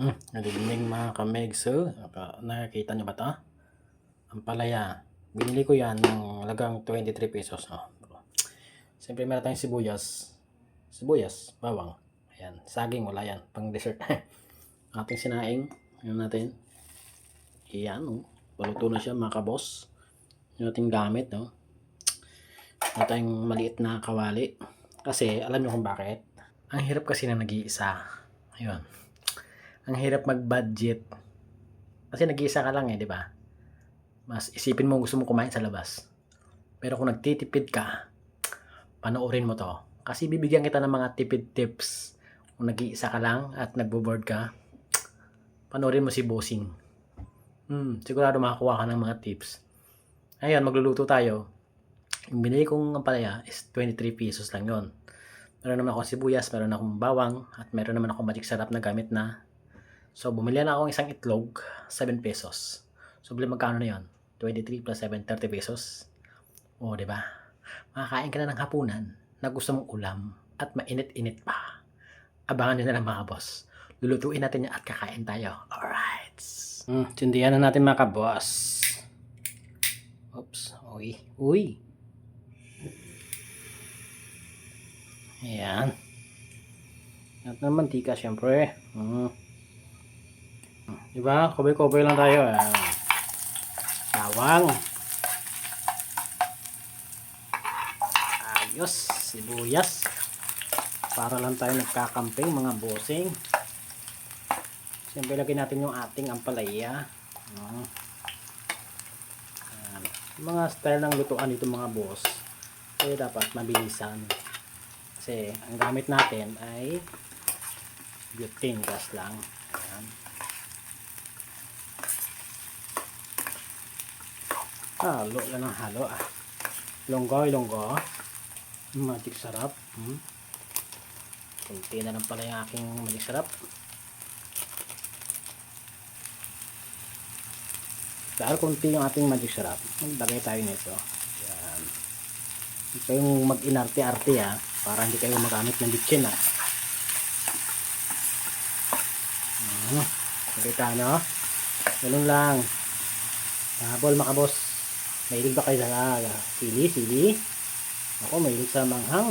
Good evening mga kamegso. Nakikita niyo ba 'to? Ampalaya. Binili ko 'yan ng halagang 23 pesos. Siyempre meron tayong sibuyas, bawang. Ayan, saging wala 'yan, pang dessert. Ating sinaing, ayan natin. Iyan, paluto na siya mga kabos. Yung ating gamit, no? Meron tayong maliit na kawali. Kasi alam niyo kung bakit? Ang hirap kasi na nag-iisa. Ayun. Ang hirap mag-budget. Kasi nag-iisa ka lang eh, di ba? Mas isipin mo gusto mo kumain sa labas. Pero kung nagtitipid ka, panoorin mo to. Kasi bibigyan kita ng mga tipid tips. Kung nag-iisa ka lang at nagbo-board ka, panoorin mo si Bossing. Sigurado makakuha ka ng mga tips. Ayun, magluluto tayo. Yung binili kong ampalaya is 23 pesos lang yon. Meron naman akong sibuyas, meron akong bawang, at meron naman akong magic sarap na gamit na. So, bumili na akong isang itlog, 7 pesos. So, bili magkano na yon? 23 plus 7, 30 pesos. O, di ba? Makakain ka na ng hapunan na gusto mong ulam at mainit-init pa. Abangan nyo na lang mga boss. Lulutuin natin yan at kakain tayo. Alright. Sindihan na natin mga kaboss. Oops. Uy. Ayan. At ng mantika syempre. Diba? Kobe-kobe lang tayo. Bawang. Ayos. Sibuyas. Para lang tayo nagkakamping mga bossing. Siyempre lagyan natin yung ating ampalaya. Mga style ng lutuan dito mga boss. Kaya dapat mabilisan. Kasi ang gamit natin ay butane gas lang. Ayan. Halo lang ng halo Longgo. Magic sarap. Kunti na lang pala yung aking magic sarap. Dahil kunti yung ating magic sarap, maglagay tayo nito. Ayan. Hindi kayong mag-inarte-arte para hindi kayo magamit ng bitchin Nakita nyo? Ganun lang. Habol mga boss. Mahilig ba kayo sa sili? Ako mahilig sa manghang.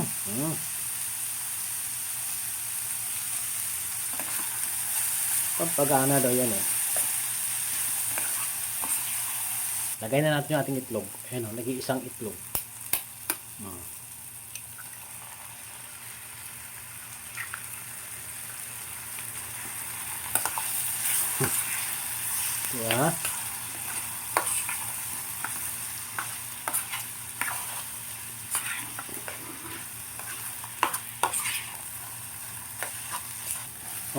Pampagana daw yan Lagay na natin yung ating itlog. Ayan nag-iisang itlog. Diba?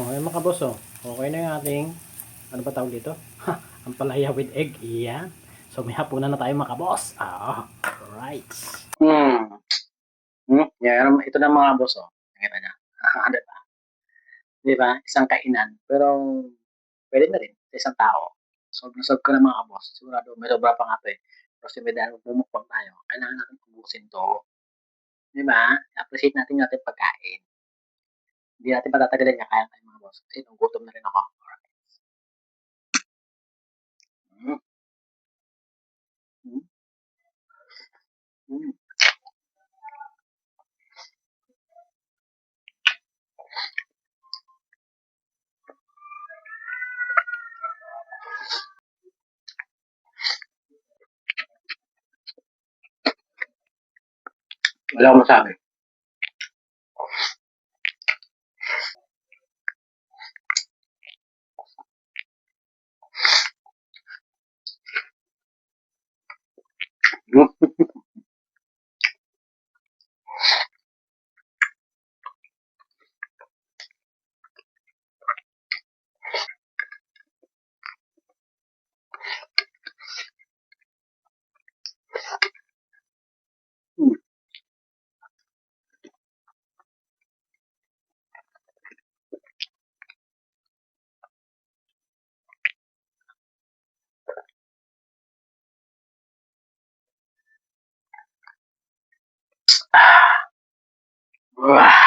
Ayan mga boss okay na yung ating ano ba tawag dito? Ampalaya with egg. Iyan. So may hapunan na tayo mga boss. Alright. Yeah, ito na mga boss Nakita niya. Diba? Diba? Isang kainan. Pero pwede na rin sa isang tao. Solve na solve ka na mga boss. Sigurado may sobra pa nga ito Pero si dahil bumukbang tayo, kailangan natin ubusin to. Diba? Appreciate natin yung ating pagkain. Hindi natin patatagalin kaya tayo mga boss. Kasi gutom na rin ako. Wala akong masabi. Wah.